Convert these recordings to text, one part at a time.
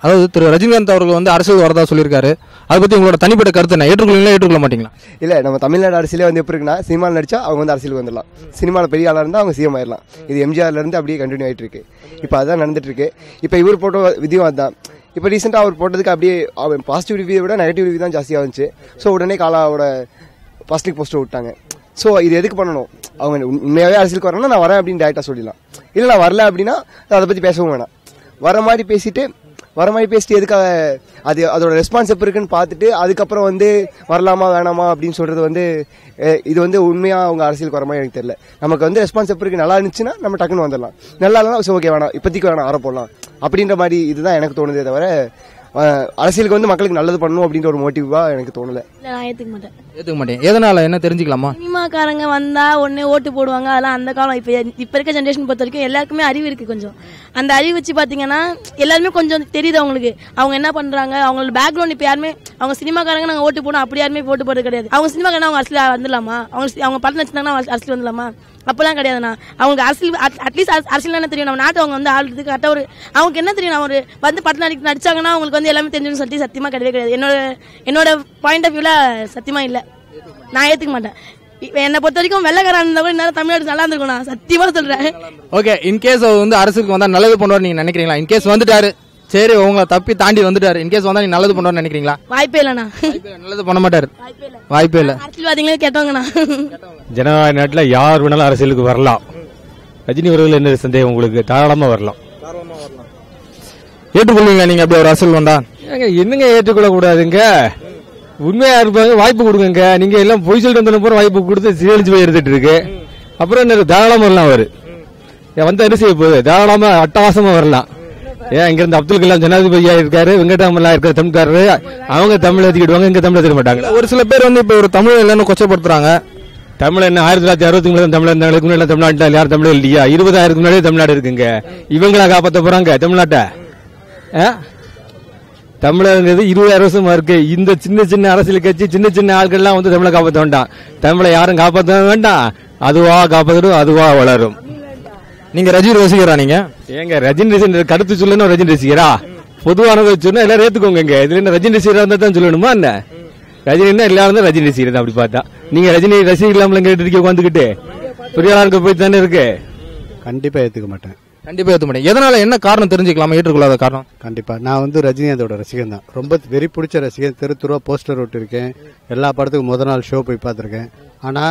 அதாவது திரு ரஜினிகாந்த் அவர்கள் வந்து அரசியல் வரதா சொல்லியிருக்காரு. அதை பற்றி உங்களோட தனிப்பட்ட கருத்து என்ன? ஏற்றுக்கொள்ளீங்களா, ஏற்றுக்கொள்ள மாட்டீங்களா? இல்லை, நம்ம தமிழ்நாடு அரசியலே வந்து எப்படி இருக்குன்னா, சினிமாவில் நடிச்சா அவங்க வந்து அரசியலுக்கு வந்துடலாம், சினிமாவில் பெரிய ஆளாக இருந்தால் அவங்க சிஎம் ஆயிடலாம். இது எம்ஜிஆர்லேருந்து அப்படியே கண்டினியூ ஆகிட்டு இருக்கு. இப்போ அதுதான் நடந்துட்டு இருக்கு. இப்போ இவர் போட்ட விதியும் அதுதான். இப்போ ரீசெண்டாக அவர் போட்டதுக்கு அப்படியே பாசிட்டிவ் ரிவ்யூவை விட நெகட்டிவ் ரிவ்யூ தான் ஜாஸ்தியாக இருந்துச்சு. ஸோ உடனே காலாவோட பாசிட்டிவ் போஸ்ட்டை விட்டாங்க. ஸோ இது எதுக்கு பண்ணணும்? அவங்க உண்மையாகவே அரசியலுக்கு வரணும்னா நான் வரேன் அப்படின்னு டேரெக்டாக சொல்லிடலாம். இல்லை நான் வரல அப்படின்னா அதை பற்றி பேசவும் வேணாம். வர மாதிரி பேசிட்டு எதுக்காக அதோட ரெஸ்பான்ஸ் எப்போ இருக்குன்னு பார்த்துட்டு அதுக்கப்புறம் வந்து வரலாமா வேணாமா அப்படின்னு சொல்கிறது வந்து இது வந்து உண்மையாக அவங்க அரசியலுக்கு வர மாதிரி எனக்கு தெரியல. நமக்கு வந்து ரெஸ்பான்ஸ் எப்போ இருக்குது, நல்லா இருந்துச்சுன்னா நம்ம டக்குன்னு வந்துடலாம், நல்லா இல்லைனா ஸோ ஓகே வேணாம், இப்போதைக்கு வேணாம், வர போடலாம் அப்படின்ற மாதிரி இதுதான் எனக்கு தோணுதே தவிர அரசியலுக்கு வந்து மக்களுக்கு நல்லது பண்ணணும் அப்படின்ற ஒரு மோட்டிவாக எனக்கு தோணலை. நான் ஏற்றுக்க மாட்டேன். எதனால, என்ன தெரிஞ்சுக்கலாமா? சினிமாக்காரங்க வந்தா உடனே ஓட்டு போடுவாங்க, அதெல்லாம் அந்த காலம். இப்போ இருக்க ஜென்ரேஷன் பொறுத்த வரைக்கும் எல்லாருக்குமே அறிவு இருக்கு. கொஞ்சம் அந்த அறிவு வச்சு பாத்தீங்கன்னா எல்லாருமே கொஞ்சம் தெரியுது அவங்களுக்கு அவங்க என்ன பண்றாங்க, அவங்களோட பேக்ரவுண்ட். இப்போ யாருமே அவங்க சினிமாக்காரங்க நாங்கள் ஓட்டு போடணும் அப்படி யாருமே ஓட்டு போடுறது கிடையாது. அவங்க சினிமாக்காரங்க அவங்க அரசியல் வந்துடலாமா, அவங்க படம் வச்சிருந்தாங்கன்னா அரசியல் வந்துடலாமா? அப்பெல்லாம் கிடையாதுண்ணா. அவங்களுக்கு அரசியல் அட்லீஸ்ட் அரசியல் என்ன தெரியும், நம்ம நாட்டை அவங்க வந்து ஆளுறதுக்கு கரெக்டாக அவங்களுக்கு என்ன தெரியும், நான் ஒரு வந்து படம் நடிச்சாங்கன்னா அவங்களுக்கு வந்து எல்லாமே தெரிஞ்சுன்னு சொல்லி சத்தியமா கிடையாது. என்னோட பாயிண்ட் ஆஃப் வியூல சத்தியமா இல்லை, நான் ஏற்றுக்க மாட்டேன். என்னை பொறுத்த வரைக்கும் வெள்ளக்காரன் இருந்தா கூட நேரம் தமிழ்நாடு நல்லா இருந்திருக்கும், நான் சத்தியமா சொல்றேன். ஓகே, இன்கேஸ் அவர் வந்து அரசுக்கு வந்தா நல்லது பண்ணுவார் நீங்க நினைக்கிறீங்களா? இன்கேஸ் வந்துட்டாரு, சரி உங்களை தப்பி தாண்டி வந்துட்டாரு, இன்கேஸ் வந்தா நீங்க நல்லது பண்ணுவார் நினைக்கிறீங்களா? வாய்ப்பே இல்லைண்ணா, நல்லது பண்ண மாட்டாரு, வாய்ப்பே இல்லை. அரசியல்வாதிகளே கேட்டவங்கண்ணா. ஜனநாயக நாட்டில் யார் வேணாலும் அரசியலுக்கு வரலாம். ரஜினி அவர்கள் என்ன சந்தேகம் உங்களுக்கு? தாராளமா வரலாம். ஏற்றுக்கொள்வீங்களா நீங்க அப்படி ஒரு அரசியல் வந்தா? என்னங்க ஏற்றுக்கொள்ள கூடாதுங்க? உண்மையா இருப்பாங்க, வாய்ப்பு கொடுங்க. நீங்க எல்லாம் பொய் சொல்லிட்டு வந்த போற வாய்ப்பு கொடுத்து சீரழிச்சு போய் எடுத்துட்டு இருக்கு. அப்புறம் என்ன, தாராளமா வரலாம். அவரு வந்தா என்ன செய்ய போகுது? தாராளமா அட்டகாசமா வரலாம். ஏன் இங்க இருந்து அப்துல் கலாம் ஜனாதிபதியா இருக்காரு, வெங்கடாமலா இருக்காரு தமிழ்காரரு, அவங்க தமிழ் ஏற்றுக்கிடுவாங்க, இங்க தமிழ் ஏற்றுக்க மாட்டாங்க. ஒரு சில பேர் வந்து இப்ப ஒரு தமிழ் இல்லைன்னு கொச்சப்படுத்துறாங்க. தமிழ் என்ன 1963 தமிழ் இருந்தாங்களுக்கு முன்னாடி தமிழ்நாட்டில் யார் தமிழ் இல்லையா? 20,000 முன்னாடியே தமிழ்நாடு இருக்குங்க. இவங்களா காப்பாற்ற போறாங்க தமிழ்நாட்டை? தமிழங்கிறது 20,000 வருஷமா இருக்கு. இந்த சின்ன சின்ன அரசியல் கட்சி சின்ன சின்ன ஆட்கள்லாம் வந்து தமிழை காப்பாற்ற வேண்டாம். தமிழை யாரும் காப்பாற்ற வேண்டாம், அதுவா காப்பாற்றும், அதுவா வளரும். நீங்க ரஜினி ரசிகரா? நீங்க ஏங்க ரஜினி ரசிகர் கருத்து சொல்லணும், ரஜினி ரசிகரா பொதுவானதை சொன்னா எல்லாரும் ஏத்துக்கோங்க. இதுல என்ன ரஜினி ரசிகரா இருந்தா தான் சொல்லணுமா என்ன? ரஜினின்னா எல்லாரும் தான் ரஜினி ரசிகர் தான். அப்படி பார்த்தா நீங்க ரஜினி ரசிகலாம்ல கேட்டு உட்காந்துக்கிட்டு பெரியாளுக்கு போய் தானே இருக்கு. கண்டிப்பா ஏத்துக்க மாட்டேன். கண்டிப்பா ஏற்க மாட்டேன். எதனால, என்ன காரணம் தெரிஞ்சுக்கலாமா ஏற்றுக்கொள்ளாத காரணம்? கண்டிப்பா நான் வந்து ரஜினிகாந்தோட ரசிகன் தான், ரொம்ப வெறி பிடிச்ச ரசிகன். தெரு போஸ்டர் விட்டுருக்கேன், எல்லா படத்துக்கும் முதல் நாள் ஷோ போய் பார்த்துருக்கேன். ஆனா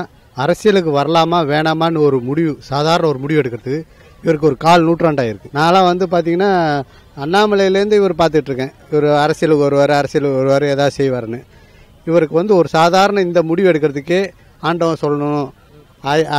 அரசியலுக்கு வரலாமா வேணாமான்னு ஒரு முடிவு, சாதாரண ஒரு முடிவு எடுக்கிறதுக்கு இவருக்கு ஒரு 1/4 நூற்றாண்டாயிருக்கு. நான்லாம் வந்து பாத்தீங்கன்னா அண்ணாமலையிலேருந்து இவர் பார்த்துட்டு இருக்கேன். இவர் அரசியலுக்கு வருவார், ஏதாவது செய்வாருன்னு. இவருக்கு வந்து ஒரு சாதாரண இந்த முடிவு எடுக்கிறதுக்கே ஆண்டவன் சொல்லணும்,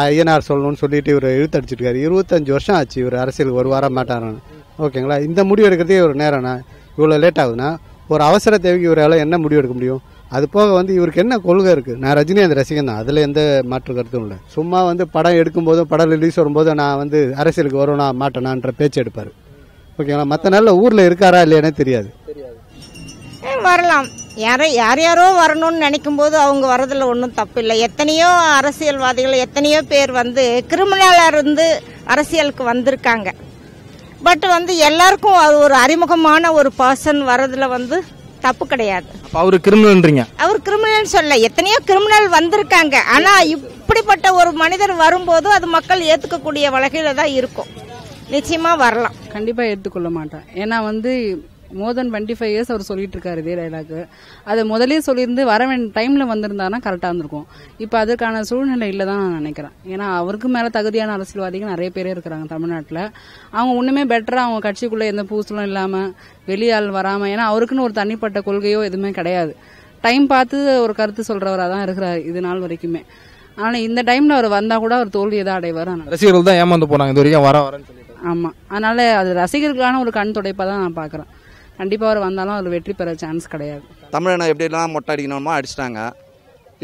ஐயனார் சொல்லணும்னு சொல்லிட்டு இவர் இழுத்தடிச்சிருக்காரு. 25 வருஷம் ஆச்சு இவர் அரசியலுக்கு வருவாரா மாட்டாரான்னு. ஓகேங்களா, இந்த முடிவு எடுக்கிறதே ஒரு நேரம்னா இவ்வளோ லேட் ஆகுதுன்னா ஒரு அவசர தேவைக்கு இவரால் என்ன முடிவு எடுக்க முடியும்? அது போக வந்து இவருக்கு என்ன கொள்கை இருக்குது? நான் ரஜினிகாந்த் ரசிகன் தான், அதில் எந்த மாற்று கருத்தும் இல்லை. சும்மா வந்து படம் எடுக்கும்போதும் படம் ரிலீஸ் வரும்போது நான் வந்து அரசியலுக்கு வருவேனா மாட்டேனான்ற பேச்சு எடுப்பார். ஓகேங்களா, மற்ற நாளில் ஊரில் இருக்காரா இல்லையானே தெரியாது. வரலாம், யாரோ வரணும்னு நினைக்கும் போது அவங்க வரதுல ஒன்றும் தப்பு இல்லை. எத்தனையோ அரசியல்வாதிகள் எத்தனையோ பேர் வந்து கிரிமினலாக இருந்து அரசியலுக்கு வந்திருக்காங்க. பட் வந்து எல்லாருக்கும் அது ஒரு அறிமுகமான ஒரு பர்சன் வரதுல வந்து தப்பு கிடையாது. அவரு கிரிமினல்ன்றீங்க? அவர் கிரிமினல் சொல்ல, எத்தனையோ கிரிமினல் வந்திருக்காங்க. ஆனா இப்படிப்பட்ட ஒரு மனிதர் வரும்போது அது மக்கள் ஏத்துக்கக்கூடிய வகையில தான் இருக்கும். நிச்சயமா வரலாம். கண்டிப்பா ஏற்றுக்கொள்ள மாட்டேன். ஏன்னா வந்து மோர் தென் 25 இயர்ஸ் அவர் சொல்லிட்டு இருக்காரு இதே டைலாக். அதை முதலே சொல்லியிருந்து வர வேண்டிய டைம்ல வந்திருந்தாருன்னா கரெக்டாக இருந்திருக்கும். இப்போ அதுக்கான சூழ்நிலை இல்லை தான் நான் நினைக்கிறேன். ஏன்னா அவருக்கு மேலே தகுதியான அரசியல்வாதிகள் நிறைய பேரே இருக்கிறாங்க தமிழ்நாட்டில். அவங்க ஒன்றுமே பெட்டராக அவங்க கட்சிக்குள்ளே எந்த பூசலும் இல்லாமல் வெளியால் வராமல், ஏன்னா அவருக்குன்னு ஒரு தனிப்பட்ட கொள்கையோ எதுவுமே கிடையாது. டைம் பார்த்து ஒரு கருத்து சொல்றவராக தான் இருக்கிறார் இது நாள் வரைக்குமே. ஆனால் இந்த டைம்ல அவர் வந்தா கூட அவர் தோல்வியை தான் அடைவார். ரசிகர்கள் தான் ஏமாந்து போனாங்க இது வரைக்கும் வரேன்னு சொல்லிட்டு. ஆமா, அதனால அது ரசிகர்களுக்கான ஒரு கண் துடைப்பா தான் நான் பாக்குறேன். கண்டிப்பா அவர் வந்தாலும் அவர் வெற்றி பெற சான்ஸ் கிடையாது. தமிழனை எப்படிலாம் மொட்டை அடிக்கணுமோ அடிச்சிட்டாங்க.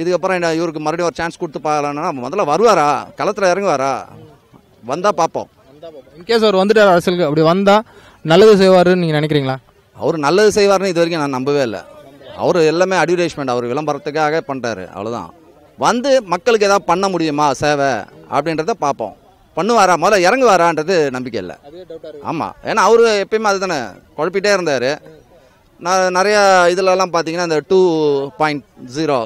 இதுக்கப்புறம் இவருக்கு மறுபடியும் ஒரு சான்ஸ் கொடுத்து பார்க்கலாம்னா முதல்ல வருவாரா, களத்தில் இறங்குவாரா, வந்தா பார்ப்போம். இன்கேஸ் அவர் வந்துட்டார் அரசியலுக்கு, அப்படி வந்தா நல்லது செய்வாருன்னு நீங்க நினைக்கிறீங்களா? அவர் நல்லது செய்வாருன்னு இது வரைக்கும் நான் நம்பவே இல்லை. அவர் எல்லாமே அட்வர்டைஸ்மெண்ட், அவர் விளம்பரத்துக்காக பண்ணுறாரு, அவ்வளோதான். வந்து மக்களுக்கு ஏதாவது பண்ண முடியுமா சேவை அப்படின்றத பார்ப்போம். பண்ணுவாரா, முதல்ல இறங்குவாரான்றது நம்பிக்கை இல்லை. ஆமாம், ஏன்னா அவரு எப்பயுமே அதுதானே குழப்பிட்டே இருந்தார். நிறையா இதிலலாம் பார்த்தீங்கன்னா இந்த 2.0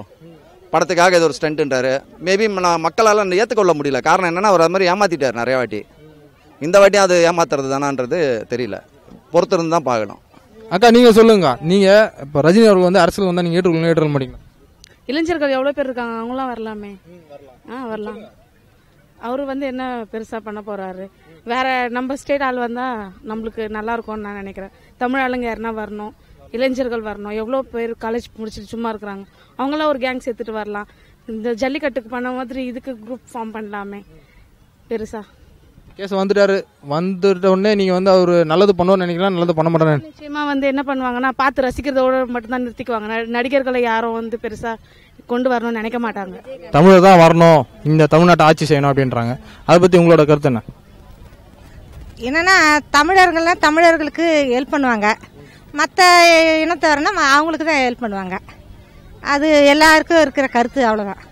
படத்துக்காக இது ஒரு ஸ்டண்ட்டுன்றாரு. மேபி மக்களால் ஏற்றுக்கொள்ள முடியல. காரணம் என்னென்னா அவர் அது மாதிரி ஏமாற்றிட்டார் நிறையா வாட்டி. இந்த வாட்டி அது ஏமாத்துறது தானான்றது தெரியல, பொறுத்திருந்து தான் பார்க்கணும். அக்கா நீங்கள் சொல்லுங்க, நீங்கள் இப்போ ரஜினி அவர்கள் வந்து அரசியல் வந்தால் நீங்கள் ஏற்றுக்கொள்ள மாட்டீங்களா? இளைஞர்கள் எவ்வளோ பேர் இருக்காங்க, அவங்களாம் வரலாமே. வரலாம். அவர் வந்து என்ன பெருசாக பண்ண போகிறாரு? வேற நம்ம ஸ்டேட் ஆள் வந்தால் நம்மளுக்கு நல்லா இருக்கும்னு நான் நினைக்கிறேன். தமிழ் ஆளுங்க யாருன்னா வரணும், இளைஞர்கள் வரணும். எவ்வளோ பேர் காலேஜ் முடிச்சுட்டு சும்மா இருக்கிறாங்க, அவங்களாம் ஒரு கேங் சேர்த்துட்டு வரலாம். இந்த ஜல்லிக்கட்டுக்கு பண்ண மாதிரி இதுக்கு குரூப் ஃபார்ம் பண்ணலாமே பெருசா. கேஸ் வந்துட்டாரு, வந்துட்ட உடனே நீங்கள் வந்து அவர் நல்லது பண்ணுவோன்னு நினைக்கலாம், நல்லது பண்ண மாட்டேன்னு நிச்சயமா வந்து என்ன பண்ணுவாங்கன்னா பார்த்து ரசிக்கிறதோட மட்டும்தான் நிறுத்திக்குவாங்க. நடிகர்களை யாரும் வந்து பெருசா கொண்டு வரணும்னு நினைக்க மாட்டாங்க. தமிழர் தான் வரணும், இந்த தமிழ்நாட்டை ஆட்சி செய்யணும் அப்படின்றாங்க. அதை பற்றி உங்களோட கருத்து என்ன? என்னன்னா தமிழர்கள்லாம் தமிழர்களுக்கு ஹெல்ப் பண்ணுவாங்க, மற்ற இனத்தவர்னா அவங்களுக்கு தான் ஹெல்ப் பண்ணுவாங்க. அது எல்லாருக்கும் இருக்கிற கருத்து, அவ்வளோதான்.